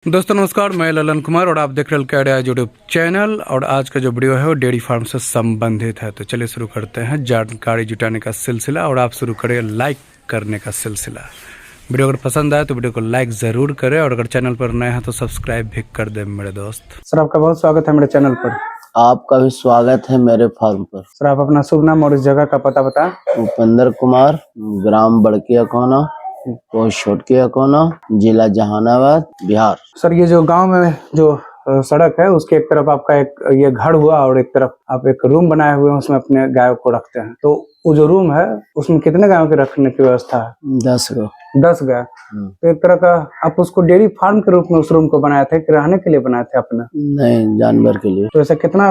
दोस्तों नमस्कार, मैं ललन कुमार और आप देख रहे हैं कैडा यूट्यूब चैनल। और आज का जो वीडियो है वो डेयरी फार्म से संबंधित है। तो चलिए शुरू करते हैं जानकारी जुटाने का सिलसिला और आप शुरू करें लाइक करने का सिलसिला। वीडियो अगर पसंद आए तो वीडियो को लाइक ज़रूर करें और अगर चैनल पर नए हैं तो सब्सक्राइब भी कर दें मेरे दोस्त। सर आपका बहुत स्वागत है मेरे चैनल पर। आपका भी स्वागत है मेरे फार्म पर। सर आप अपना शुभ नाम और इस जगह का पता बताएं। उपेंद्र कुमार, ग्राम बड़किया कोना, पोस्ट छोटकिया कोना, जिला जहानाबाद, बिहार। सर ये जो गांव में जो सड़क है उसके एक तरफ आपका एक ये घर हुआ और एक तरफ आप एक रूम बनाए हुए हैं, उसमें अपने गायों को रखते हैं। तो वो जो रूम है उसमें कितने गायों के रखने की व्यवस्था है? 10 गो। 10 गाय। तो एक तरह का आप उसको डेयरी फार्म के रूप में उस रूम को बनाए थे कि रहने के लिए बनाए थे अपने? नहीं, जानवर के लिए। तो ऐसा कितना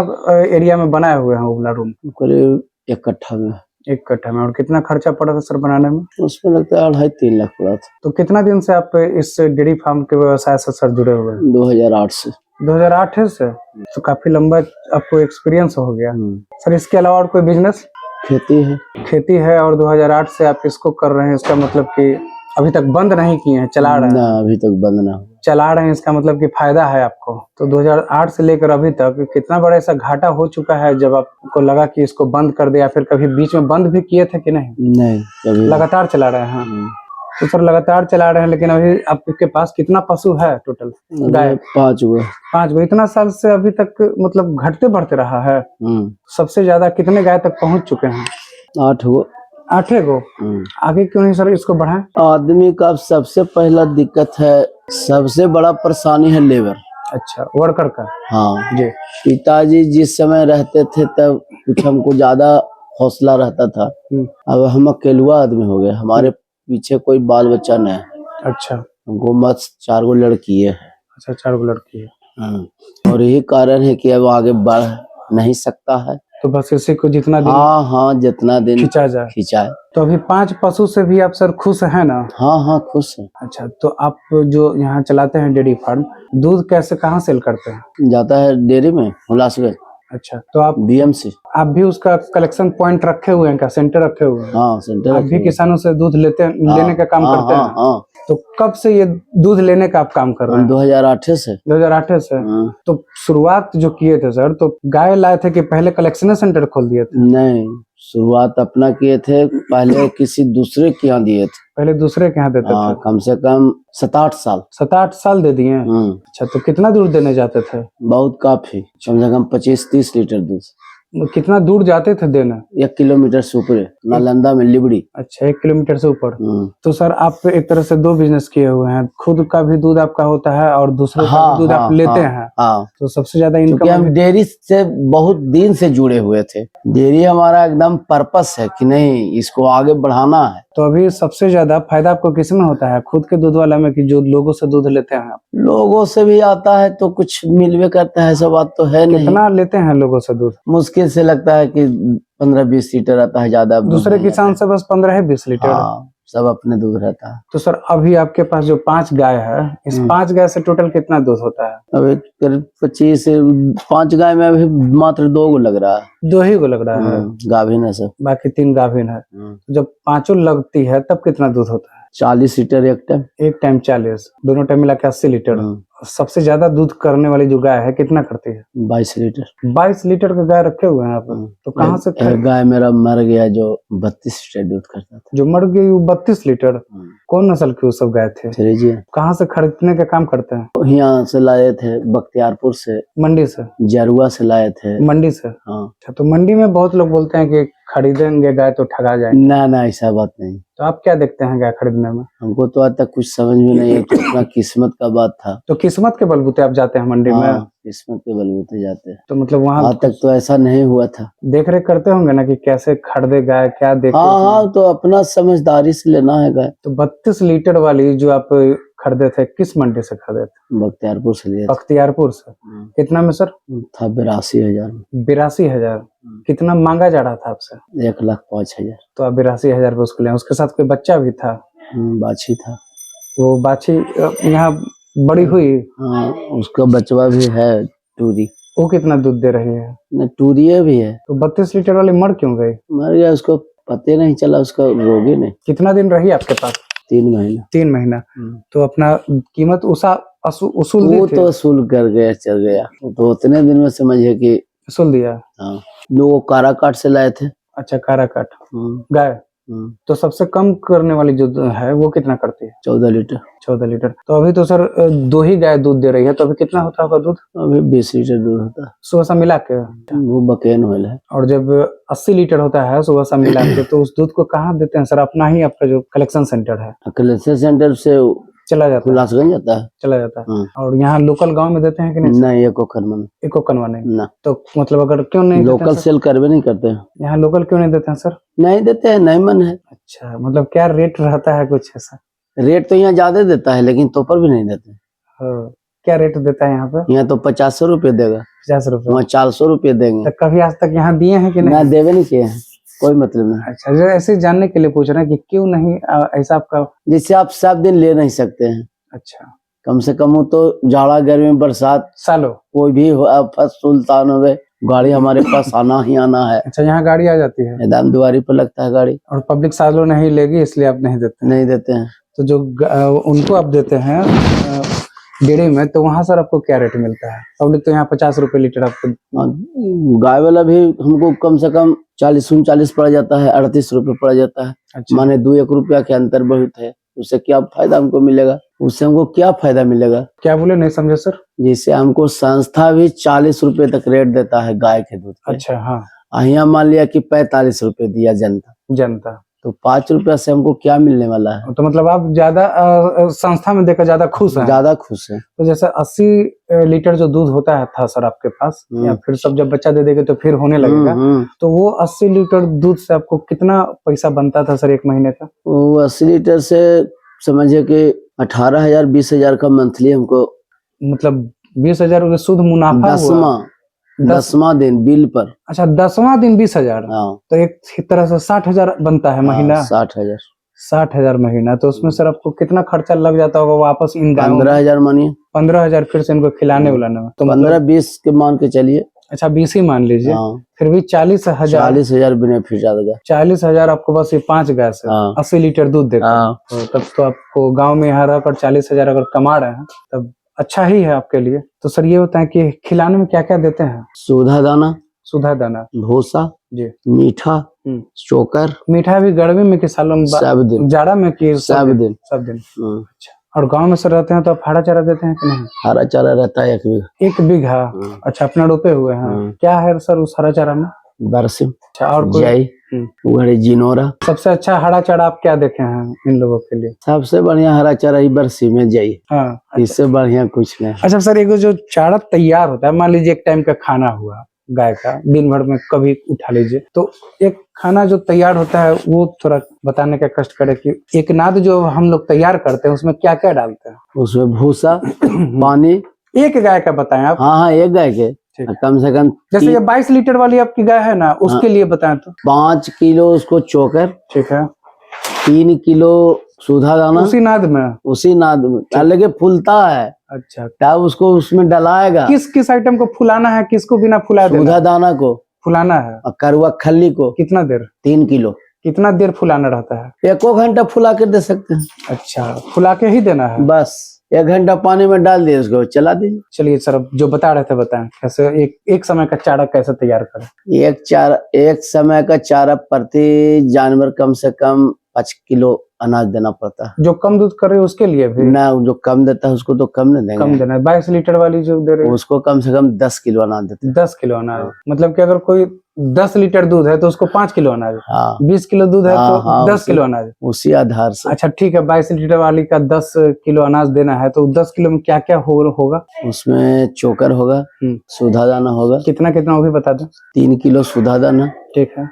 एरिया में बनाए हुए हैं वो वाला रूम? करीब 1 कट्ठा में। 1 कट्ठा में। और कितना खर्चा पड़ा था सर बनाने में? उसमें लगता है 2.5-3 लाख पड़ा था। तो कितना दिन से आप इस डेयरी फार्म के व्यवसाय से सर जुड़े हुए हैं? 2008 से। 2008 से? तो काफी लंबा आपको एक्सपीरियंस हो गया। सर इसके अलावा और कोई बिजनेस? खेती है। खेती है और 2008 से आप इसको कर रहे हैं, इसका मतलब कि अभी तक बंद नहीं किए हैं, चला रहे हैं? ना, अभी तक बंद ना हुआ। चला रहे हैं, इसका मतलब कि फायदा है आपको। तो 2008 से लेकर अभी तक कितना बड़ा ऐसा घाटा हो चुका है जब आपको लगा कि इसको बंद कर दे, या फिर कभी बीच में बंद भी किए थे कि नहीं? नहीं, कभी। लगातार चला रहे हैं। तो सर लगातार चला रहे हैं, लेकिन अभी आपके पास कितना पशु है टोटल? गाय 5 गो। 5 गो। इतना साल से अभी तक मतलब घटते बढ़ते रहा है। सबसे ज्यादा कितने गाय तक पहुंच चुके हैं? 8 गो। 8 गो। आगे क्यों नहीं सर इसको बढ़ाएं? आदमी का सबसे पहला दिक्कत है, सबसे बड़ा परेशानी है लेबर। अच्छा, वर्कर का। हाँ जी। पिताजी जिस समय रहते थे तब कुछ हमको ज्यादा हौसला रहता था। अब हम अकेलुआ आदमी हो गए, हमारे पीछे कोई बाल बच्चा नहीं है। अच्छा। हमको मत 4 गो लड़की है। अच्छा, 4 गो लड़की है। और यही कारण है कि अब आगे बढ़ नहीं सकता है। तो बस इसी को जितना दिन हाँ जितना दिन खिंचा जाए खिंचाए। तो अभी 5 पशु से भी आप सर खुश हैं ना? हाँ खुश है। अच्छा, तो आप जो यहाँ चलाते हैं डेयरी फार्म, दूध कैसे कहाँ सेल करते हैं? जाता है डेयरी में हुलासगंज। अच्छा, तो आप बीएमसी। आप भी उसका कलेक्शन पॉइंट रखे हुए हैं क्या? सेंटर रखे हुए हैं? हाँ, सेंटर। आप भी किसानों से दूध लेने का काम करते हैं? हाँ। तो कब से ये दूध लेने का आप काम कर रहे हैं? 2008 से। 2008 से। तो शुरुआत जो किए थे सर, तो गाय लाए थे कि पहले कलेक्शन सेंटर खोल दिए थे? नहीं, शुरुआत अपना किए थे, पहले किसी दूसरे के यहाँ दिए थे। पहले दूसरे के यहाँ देते थे? कम से कम 7-8 साल। 7-8 साल दे दिए? अच्छा, तो कितना दूर देने जाते थे? बहुत काफी, कम से कम 25-30 लीटर दूध। कितना दूर जाते थे देने? 1 किलोमीटर से ऊपर, नालंदा में लिबड़ी। अच्छा, 1 किलोमीटर से ऊपर। तो सर आप एक तरह से 2 बिजनेस किए हुए हैं, खुद का भी दूध आपका होता है और दूसरों का भी दूध आप लेते हैं। तो सबसे ज्यादा इनकम। हम डेयरी से बहुत दिन से जुड़े हुए थे। डेयरी हमारा एकदम पर्पस है कि नहीं, इसको आगे बढ़ाना है। तो अभी सबसे ज्यादा फायदा आपको किसमें होता है, खुद के दूध वाला में कि जो लोगों से दूध लेते हैं आप? लोगों से भी आता है तो कुछ मिलवे करता है, ऐसा बात तो है नहीं। कितना लेते हैं लोगों से दूध? मुश्किल से लगता है कि 15-20 लीटर आता है, ज्यादा। दूसरे किसान से बस 15-20 लीटर? सब अपने दूध रहता है। तो सर अभी आपके पास जो 5 गाय है, इस 5 गाय से टोटल कितना दूध होता है? अभी करीब 25 से 5 गाय में अभी मात्र 2 गो लग रहा है। 2 ही गो लग रहा है? गाभिन है सब, बाकी 3 गाभिन है। तो जब 5 लगती है तब कितना दूध होता है? 40 लीटर एक टाइम। एक टाइम 40, दोनों टाइम मिला के 80 लीटर। सबसे ज्यादा दूध करने वाली जो गाय है कितना करती है? 22 लीटर। 22 लीटर का गाय रखे हुए हैं आप? तो कहाँ से गाय मेरा मर गया जो 32 लीटर दूध करता था। जो मर गई वो 32 लीटर? कौन नस्ल की वो सब गाय थे? कहाँ से खरीदने का काम करते हैं? यहाँ से लाए थे, बख्तियारपुर से। मंडी से? जरुआ से लाए थे। मंडी से? अच्छा, तो मंडी में बहुत लोग बोलते हैं कि खरीदेंगे गाय तो ठगा जाएंगे। ना, ऐसा बात नहीं। तो आप क्या देखते हैं गाय खरीदने में? हमको तो आज तक कुछ समझ में नहीं है, तो अपना किस्मत का बात था। तो किस्मत के बलबूते आप जाते हैं मंडी में? किस्मत के बलबूते जाते हैं। तो मतलब वहाँ आज तक तो ऐसा नहीं हुआ था। देख रेख करते होंगे ना कि कैसे खरीदे गाय, क्या देख? हाँ, तो अपना समझदारी से लेना है गाय। तो 32 लीटर वाली जो आप खरीदे थे किस मंडी से खरीदे थे? बख्तियारपुर से लिए। बख्तियारपुर से? कितना में सर? था 82,000 में। 82,000? कितना मांगा जा रहा था आपसे? 1,05,000। तो आप 82,000 पे उसको ले। उसके साथ कोई बच्चा भी था? बाछी था। वो बाछी यहाँ बड़ी हुई? हाँ, उसका बचवा भी है, टूरी। वो कितना दूध दे रही है? नहीं, टूरिया भी है। तो 32 लीटर वाली मर क्यों गई? मर गया, उसको पता नहीं चला, उसका रोगी नहीं। कितना दिन रही आपके पास? 3 महीना। 3 महीना। तो अपना कीमत उषा उसूल दी वो थी? तो वसूल कर गया, चल गया। वो तो उतने दिन में समझिए कि उसूल दिया। हाँ, वो काराकाट से लाए थे। अच्छा, काराकाट हम्म, गाय। हम्म, तो सबसे कम करने वाली जो है वो कितना करती है? 14 लीटर। 14 लीटर। तो अभी तो सर 2 ही गाय दूध दे रही है, तो अभी कितना होता होगा दूध अभी 20 लीटर दूध होता है। सुबह से मिला के? वो बकेन होल है। और जब 80 लीटर होता है सुबह से मिला के, तो उस दूध को कहाँ देते हैं सर? अपना ही आपका जो कलेक्शन सेंटर है कलेक्शन सेंटर से चला जाता है? उल्लासगंज जाता है। चला जाता है। हाँ। और यहाँ लोकल गांव में देते हैं कि नहीं सर? नहीं, एको खरमन एको कनवा नहीं? ना। तो मतलब अगर क्यों नहीं देते लोकल हैं सर? सेल करवे नहीं करते। यहाँ लोकल क्यों नहीं देते हैं सर? नहीं देते हैं, नहीं मन है। अच्छा, मतलब क्या रेट रहता है कुछ ऐसा? रेट तो यहाँ ज्यादा देता है, लेकिन तो पर भी नहीं देते। हाँ, क्या रेट देता है यहाँ पे? यहाँ तो 50 रुपये देगा, 50 रुपए? वहाँ 400 रुपये देंगे। तो कभी आज तक यहाँ दिए हैं कि ना, नहीं? देवे नहीं किए हैं, कोई मतलब नहीं। अच्छा, जो ऐसे जानने के लिए पूछ रहे हैं कि क्यों नहीं ऐसा आपका? जिससे आप सब दिन ले नहीं सकते हैं। अच्छा, कम से कम वो तो जाड़ा गर्मी बरसात सालों? कोई भी हो, आप सुल्तान हो, गाड़ी हमारे पास आना ही आना है। अच्छा, यहाँ गाड़ी आ जाती है? मैदान दुआरी पर लगता है गाड़ी। और पब्लिक सालों नहीं लेगी इसलिए आप नहीं देते? नहीं देते हैं। तो जो उनको आप देते हैं डेयरी में, तो वहाँ सर आपको क्या रेट मिलता है? पब्लिक तो यहाँ 50 रुपए लीटर आपको। गाय वाला भी हमको कम से कम 40-39 पड़ जाता है, 38 रुपये पड़ जाता है। अच्छा, माने 2-1 रुपया के अंतर बहुत है। उससे क्या फायदा हमको मिलेगा? उससे हमको क्या फायदा मिलेगा? क्या बोले, नहीं समझे सर? जिससे हमको संस्था भी 40 रुपए तक रेट देता है गाय के दूध पे। अच्छा, हाँ। यहाँ मान लिया कि 45 रुपए दिया जनता तो 5 रुपया से हमको क्या मिलने वाला है? तो मतलब आप ज्यादा संस्था में देकर ज्यादा खुश हैं? ज्यादा खुश है। तो जैसे 80 लीटर जो दूध होता है था सर आपके पास, या फिर सब जब बच्चा दे देंगे तो फिर होने लगेगा, तो वो 80 लीटर दूध से आपको कितना पैसा बनता था सर एक महीने का? वो 80 लीटर से समझिए कि 18,000-20,000 का मंथली हमको। मतलब 20,000 शुद्ध मुनाफा हुआ? 10वां दिन बिल पर। अच्छा, 10वां दिन 20,000? हाँ, तो एक तरह से 60,000 बनता है महीना? 60,000। 60,000 महीना। तो उसमें सर आपको कितना खर्चा लग जाता होगा वापस इन गायों में? 15,000 मानिए। 15,000 फिर से इनको खिलाने उलाने में? तो 15-20 के मान के चलिए। अच्छा, 20 ही मान लीजिए। हाँ, फिर भी 40,000। 40,000 बेनिफिट आ गया। 40,000 आपको बस ये 5 गाय से हाँ। 80 लीटर दूध देगा। हाँ। तो तब तो आपको गांव में यहाँ रहकर 40,000 अगर कमा रहे हैं तब अच्छा ही है आपके लिए। तो सर ये बताएं कि खिलाने में क्या क्या देते हैं? सुधा दाना, सुधा दाना भूसा जी, मीठा, चोकर। मीठा भी गर्मी में कि सालों में? सब दिन। जाड़ा में कि सब दिन। सब दिन। अच्छा, और गांव में सर रहते हैं तो आप हरा चारा देते हैं कि नहीं? हरा चारा रहता है 1 बीघा। 1 बीघा? अच्छा, अपना रोपे हुए हैं? क्या है सर उस हरा चारा में? बरसिम, अच्छा, और कोई? जय, उगड़ी, जिनोरा। सबसे अच्छा हरा चारा आप क्या देखे हैं इन लोगों के लिए? सबसे बढ़िया हरा चारा ही बरसिम है, जय। हाँ, इससे बढ़िया कुछ नहीं। अच्छा सर, एक जो चारा तैयार होता है, मान लीजिए एक टाइम का खाना हुआ गाय का, दिन भर में कभी उठा लीजिए, तो एक खाना जो तैयार होता है वो थोड़ा बताने का कष्ट करे कि एक नाद जो हम लोग तैयार करते हैं उसमें क्या क्या डालते हैं? उसमें भूसा, पानी। एक गाय का बताएं आप। हाँ, 1 गाय के कम से कम। जैसे ये 22 लीटर वाली आपकी गाय है ना, उसके लिए बताएं तो। 5 किलो उसको चोकर, ठीक है। 3 किलो सुधा दाना, उसी नाद में अलग फूलता है। अच्छा, तब उसको उसमें डलाएगा। किस आइटम को फुलाना है, किसको बिना फुलाए देना? सुधा दाना को फुलाना है। और करुआ खल्ली को। कितना देर? 3 किलो। कितना देर फुलाना रहता है? 1 घंटा फुला के दे सकते हैं। अच्छा, फुला के ही देना है? बस 1 घंटा पानी में डाल दिए, उसको चला दीजिए। चलिए सर, अब जो बता रहे थे बताएं, कैसे एक समय का चारा कैसे तैयार करें? एक समय का चारा प्रति जानवर कम से कम 5 किलो अनाज देना पड़ता है। जो कम दूध कर रहे हैं उसके लिए भी? ना, जो कम देता है उसको तो कम नहीं देंगे। कम देना है। 22 लीटर वाली जो दे रहे हैं उसको कम से कम 10 किलो अनाज देते हैं। 10 किलो अनाज? मतलब कि अगर कोई 10 लीटर दूध है तो उसको 5 किलो अनाज? हाँ। 20 किलो दूध है तो हाँ, 10 किलो अनाज? उसी आधार से। अच्छा ठीक है, 22 लीटर वाली का 10 किलो अनाज देना है, तो 10 किलो में क्या क्या होगा? उसमें चोकर होगा, सुधा दाना होगा। कितना कितना वो भी बता दें। 3 किलो सुधा दाना, ठीक है।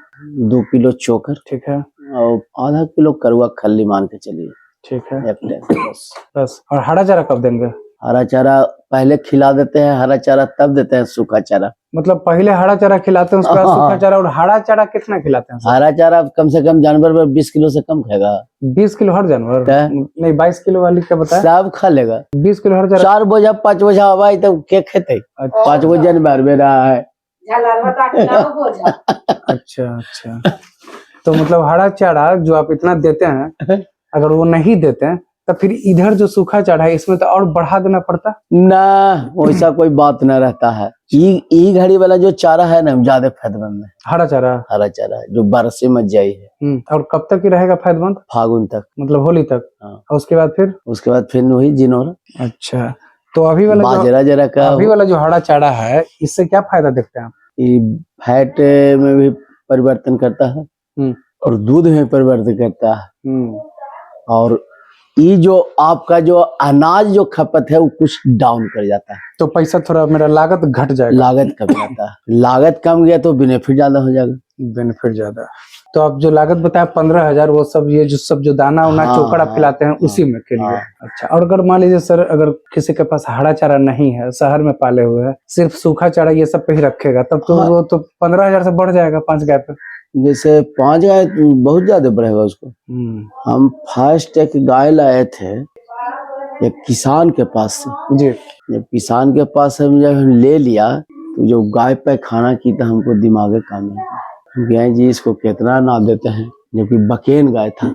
2 किलो चोकर, ठीक है। और आधा किलो करुआ खल्ली मान के चलिए। ठीक है। एक टाइम बस। और हरा चारा कब देंगे? हरा चारा पहले खिला देते हैं, हरा चारा तब देते हैं सूखा चारा। मतलब पहले हरा चारा खिलाते हैं, उसके बाद सूखा चारा। और हरा चारा कितना खिलाते हैं? हरा चारा कम से कम जानवर पर 20 किलो से कम खाएगा। 20 किलो हर जानवर? नहीं, 22 किलो वाली क्या बताया? सब खा लेगा। 20 किलो हर चारा? 4 बोझा 5 बोझा हवाई तो क्या खेते? 5 बोझा जानवर में रहा है। अच्छा। तो मतलब हरा चारा जो आप इतना देते हैं, अगर वो नहीं देते हैं तो फिर इधर जो सूखा चारा है इसमें तो और बढ़ा देना पड़ता। ना वैसा कोई बात न रहता है। ई घड़ी वाला जो चारा है ना ज्यादा फायदेमंद है। हरा चारा है जो बरसे मत जाई है। और कब तक ही रहेगा फायदेमंद? फागुन तक, मतलब होली तक। हाँ। और उसके बाद फिर वही जिनोरा। अच्छा, तो अभी वाला बाजरा जरा का अभी वाला जो हरा चारा है इससे क्या फायदा देखते हैं आप? ये फैट में भी परिवर्तन करता है और दूध में परिवर्तन करता है और ये जो आपका जो अनाज जो खपत है वो कुछ डाउन कर जाता है। तो पैसा थोड़ा मेरा लागत घट जाएगा। लागत कम जाता है। लागत कम गया तो बेनिफिट ज्यादा हो जाएगा। बेनिफिट ज्यादा। तो आप जो लागत बताया 15,000 वो सब ये जो दाना उना चोकड़ा खिलाते हैं उसी में के लिए। अच्छा, और अगर मान लीजिए सर अगर किसी के पास हरा चारा नहीं है, शहर में पाले हुए है, सिर्फ सूखा चारा ये सब पे ही रखेगा, तब तो वो तो 15,000 से बढ़ जाएगा 5 गाय पे। जैसे 5 गाय बहुत ज्यादा बढ़ेगा उसको। हम फर्स्ट एक गाय लाए थे एक किसान के पास से जी। जब किसान के पास जब हम ले लिया तो जो गाय पे खाना की तो हमको दिमाग काम है गया जी इसको कितना ना देते हैं, जबकि बकेन गाय था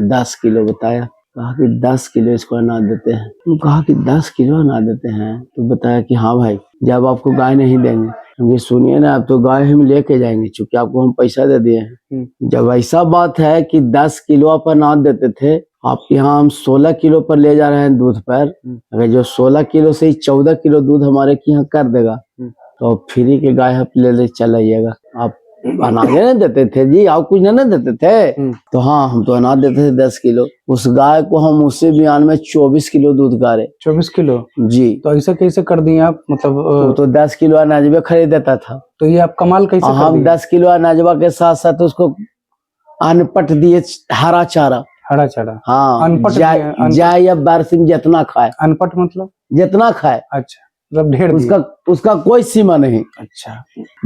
10 किलो बताया। कहा कि 10 किलो इसको अनाज देते हैं। तो कहा कि 10 किलो अनाज देते हैं, तो बताया कि हाँ भाई जब आपको गाय नहीं देंगे हम ये सुनिए ना, अब तो गाय हम लेके जाएंगे चूंकि आपको हम पैसा दे दिए हैं। जब ऐसा बात है कि 10 किलो आप अनाज देते थे, आपके यहाँ हम 16 किलो पर ले जा रहे हैं दूध पर, अगर जो 16 किलो से ही 14 किलो दूध हमारे यहाँ कर देगा तो फ्री के गाय आप ले चल आइएगा। आप अनाज नहीं देते थे जी, आप कुछ नहीं देते थे। तो हाँ हम तो अनाज देते थे 10 किलो। उस गाय को हम उसी बयान में 24 किलो दूध गारे। 24 किलो जी। तो ऐसा कैसे कर दिए आप? मतलब तो 10 किलो अनाजबा खरीद देता था। तो ये आप कमाल कैसे कर दिए? हम 10 किलो अनाजबा के साथ साथ उसको अनपट दिए हरा चारा। हरा चारा हाँ, अनपट जाए या बारसिंह जितना खाए। अनपट मतलब जितना खाए। अच्छा, मतलब ढेर उसका कोई सीमा नहीं। अच्छा,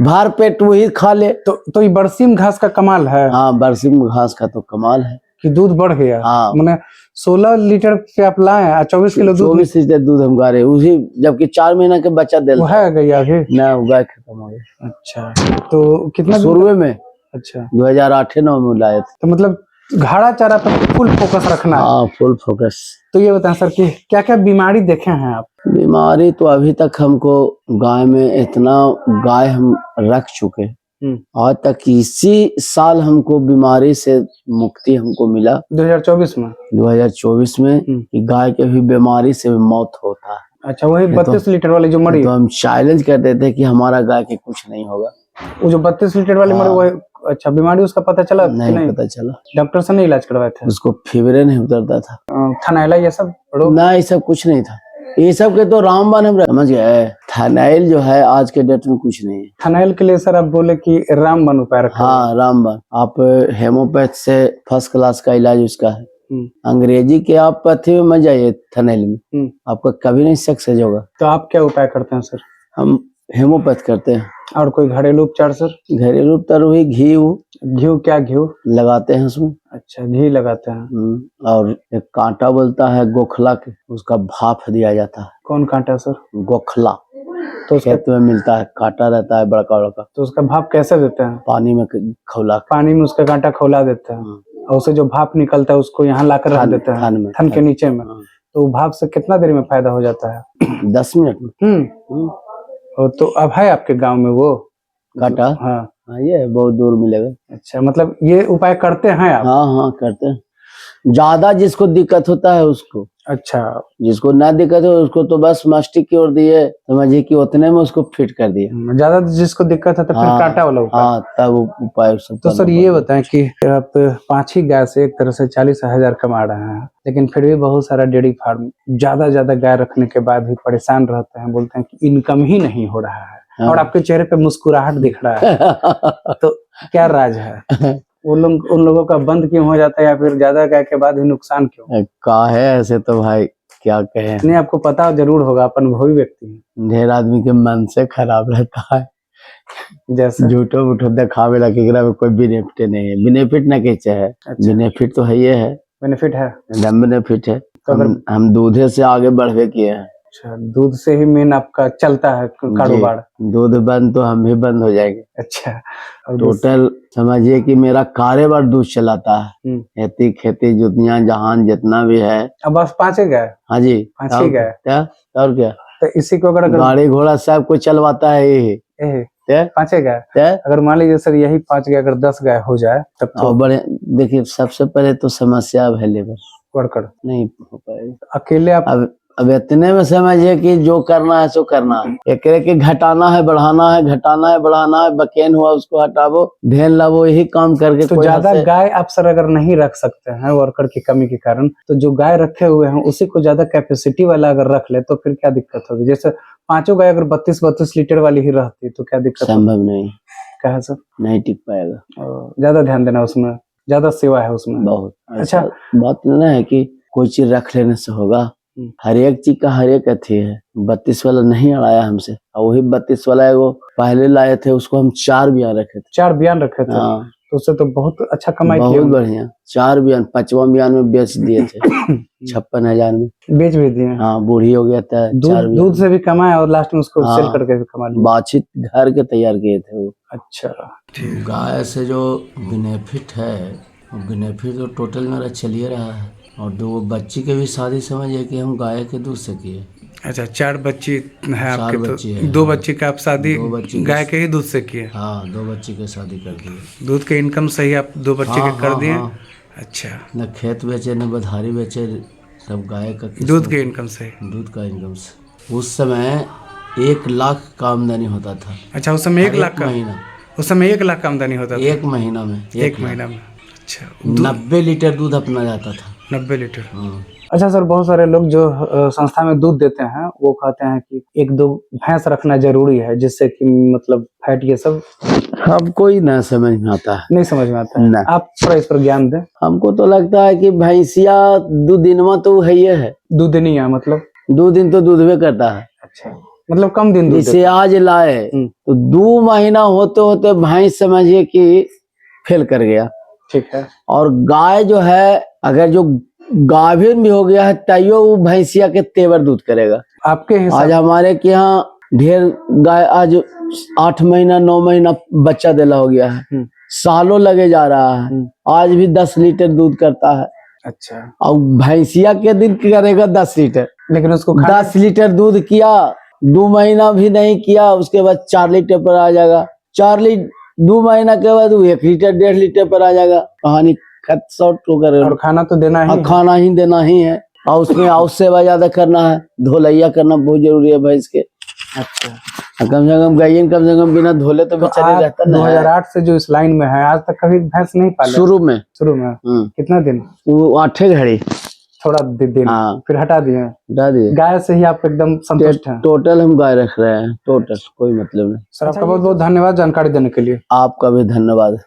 भर पेट वही खा ले। तो ये बरसीम घास का कमाल है। हाँ, बरसीम घास का तो कमाल है कि दूध बढ़ गया। हाँ, मैंने 16 लीटर पे आप लाए 24 किलो दूध। 24 लीटर दूध हम गा रहे उसी, जबकि 4 महीना के बच्चा दे है गया ना गाय खत्म हो गया। अच्छा, तो कितना शुरू में? अच्छा, 2008-9 में लाए थे। तो मतलब घाड़ा चारा पर फुल फोकस रखना है। हाँ, फुल फोकस। तो ये बताएं सर कि क्या क्या बीमारी देखे हैं आप? बीमारी तो अभी तक हमको गाय में इतना गाय हम रख चुके आज तक इसी साल हमको बीमारी से मुक्ति हमको मिला 2024 में कि गाय के भी बीमारी से मौत होता है। अच्छा, वही 32 लीटर वाली जो मरी। तो हम चैलेंज करते थे कि हमारा गाय के कुछ नहीं होगा। वो जो 32 लीटर वाली मरी वो अच्छा, बीमारी उसका पता चला? नहीं पता चला। डॉक्टर से नहीं इलाज करवाए थे? उसको फीवर नहीं उतरता था। थनैला ये सब? ना, ये सब कुछ नहीं था। ये सब के तो रामबाण हम समझ गए। थनैल जो है आज के डेट में कुछ नहीं है। थनैल के लिए सर आप बोले कि रामबाण उपाय रखा। हाँ, रामबाण। आप हेमोपैथ से फर्स्ट क्लास का इलाज उसका है। अंग्रेजी के आप पथी में मत जाइए, थनैल में आपका कभी नहीं सक्सेस होगा। तो आप क्या उपाय करते हैं सर? हम हेमोपैथ करते हैं। और कोई घरेलू उपचार सर? घरेलू उपचार वही घी क्या घी लगाते हैं उसमें। अच्छा, घी लगाते हैं। और एक कांटा बोलता है गोखला के, उसका भाप दिया जाता है। कौन कांटा सर? गोखला। तो खेत में मिलता है, कांटा रहता है बड़का बड़का। तो उसका भाप कैसे देते हैं? पानी में खौला, पानी में उसका कांटा खौला देते हैं और उसे जो भाप निकलता है उसको यहाँ लाकर रख देते हैं थन के नीचे में। तो भाप से कितना देर में फायदा हो जाता है? 10 मिनट में। तो अब है आपके गांव में वो कांटा? हाँ, ये बहुत दूर मिलेगा। अच्छा, मतलब ये उपाय करते हैं आप? हाँ, करते हैं। ज्यादा जिसको दिक्कत होता है उसको। अच्छा, जिसको ना दिक्कत हो उसको तो बस मास्टिक की ओर दिए, समझिए कि उतने में उसको फिट कर दिए। ज्यादा जिसको दिक्कत है तो फिर कांटा वाला उपाय। हाँ, तब उपाय सब। तो सर ये बताएं कि आप 5 ही गाय से एक तरह से 40,000 कमा रहे हैं, लेकिन फिर भी बहुत सारा डेयरी फार्म ज्यादा गाय रखने के बाद भी परेशान रहते हैं, बोलते हैं कि इनकम ही नहीं हो रहा है। हाँ। और आपके चेहरे पे मुस्कुराहट दिख रहा है तो क्या राज है? उन लोगों का बंद क्यों हो जाता है, या फिर ज्यादा गाय के बाद भी नुकसान क्यों? का है ऐसे तो भाई क्या कहे। नहीं, आपको पता जरूर होगा, अपन अनुभवी व्यक्ति हैं। ढेर आदमी के मन से खराब रहता है, जैसे झूठो बूठो दिखावे ला केकरा में कोई बेनिफिट नहीं है। बेनिफिट ना कैसे है? अच्छा। बेनिफिट तो है, ये है बेनिफिट है, एकदम बेनिफिट है। तो हम दूधे से आगे बढ़वे किए हैं। अच्छा, दूध से ही मेन आपका चलता है कारोबार। दूध बंद तो हम भी बंद हो जाएंगे। अच्छा, और टोटल समझिए कि मेरा कारोबार दूध चलाता है। खेती खेती जुतियाँ जहान जितना भी है। अब बस 5 ही गाय? हाँ जी, 5 ही गाय। क्या और क्या, तो इसी को अगर गाड़ी घोड़ा सब कुछ चलवाता है ये 5 गाय। अगर मान लीजिए सर यही 5 गाय अगर 10 गाय हो जाए तब तो बड़े। देखिए सबसे पहले तो समस्या अब है लेबर वर्कर नहीं हो पाएगा अकेले आप। अब इतने में समझिए कि जो करना है सो करना है। एक के घटाना है बढ़ाना है, घटाना है बढ़ाना है, बकेन हुआ उसको हटावो, ढेन लावो, यही काम करके। तो ज्यादा गाय आप सर अगर नहीं रख सकते हैं वर्कर की कमी के कारण, तो जो गाय रखे हुए हैं उसी को ज्यादा कैपेसिटी वाला अगर रख ले तो फिर क्या दिक्कत होगी? जैसे 5 गाय अगर 32 लीटर वाली ही रहती तो क्या दिक्कत? संभव नहीं। कहा सर नहीं टिक पाएगा। ज्यादा ध्यान देना उसमें, ज्यादा सेवा है उसमें बहुत। अच्छा बात ना है कि कोई चीज रख लेने से होगा। हर एक चीज का हर एक अथी है। 32 वाला नहीं अड़ाया हमसे, और वही 32 वाला वो पहले लाए थे, उसको हम 4 बयान रखे थे। 4 बयान रखे थे? हाँ। तो उससे तो बहुत अच्छा कमाई किया। बहुत बढ़िया। 4 बयान 5वां बयान में बेच दिए थे 56,000 में बेच भी दिए। हाँ, बूढ़ी हो गया था। दूध से भी कमाया और लास्ट में उसको सेल करके भी कमा लिया। बाछित घर के तैयार किए थे वो। अच्छा, गाय से जो बेनिफिट है, बेनिफिट तो टोटल मेरा चलिए रहा है। और 2 बच्ची के भी शादी समझिए कि हम गाय के दूध से किए। अच्छा, 4 बच्ची है आपके? बच्ची तो है। 2 बच्ची का आप शादी गाय के ही दूध से किए? हाँ, 2 बच्ची के शादी कर दिए। दूध के इनकम सही आप 2 बच्चे के कर दिए? अच्छा, न खेत बेचे न बधारी बेचे, सब गाय का दूध के इनकम से? दूध का इनकम से। उस समय 1 लाख का आमदनी होता था। अच्छा, उस समय 1 लाख का महीना? उस समय 1 लाख का आमदनी होता था 1 महीना में? 1 महीना में। अच्छा, 90 लीटर दूध अपना जाता था। 90 लीटर? अच्छा सर, बहुत सारे लोग जो संस्था में दूध देते हैं वो कहते हैं कि 1-2 भैंस रखना जरूरी है, जिससे कि मतलब फैट ये सब। हमको ही ना समझ में आता है। नहीं समझ में आता है? आप थोड़ा इस पर ज्ञान दें। हमको तो लगता है कि भैंसिया 2 दिनवा तो है ये है। 2 दिन ही है मतलब? 2 दिन तो दूध भी करता है। अच्छा, मतलब कम दिन दूध जैसे आज लाए तो 2 महीना होते होते भैंस समझिए कि फेल कर गया। ठीक है। और गाय जो है, अगर जो गाभिन भी हो गया है तैयो वो भैंसिया के तेवर दूध करेगा। आपके हिसाब? आज हमारे के यहाँ ढेर गाय आज 8 महीना 9 महीना बच्चा देला हो गया है, सालों लगे जा रहा है, आज भी 10 लीटर दूध करता है। अच्छा, और भैंसिया के दिन करेगा 10 लीटर, लेकिन उसको 10 लीटर दूध किया, 2 महीना भी नहीं किया, उसके बाद 4 लीटर पर आ जाएगा। 4 लीटर 2 महीना के बाद 1 लीटर 1.5 लीटर पर आ जाएगा। कहानी खत शॉर्ट होकर। और खाना तो देना ही, खाना ही देना ही है, और उसमें और सेवा ज्यादा करना है, धोलैया करना बहुत जरूरी है भैंस के। अच्छा, कम से कम गाय कम से कम बिना धोले तो बेचारे रहता ना। 2008 से जो इस लाइन में है, आज तक कभी भैंस नहीं पाले? शुरू में कितना दिन? वो 8 घड़ी थोड़ा दिन। फिर हटा दिए? गाय से ही आप एकदम संतुष्ट हैं? टोटल हम गाय रख रहे हैं, टोटल कोई मतलब नहीं। सर आपका बहुत बहुत धन्यवाद जानकारी देने के लिए। आपका भी धन्यवाद।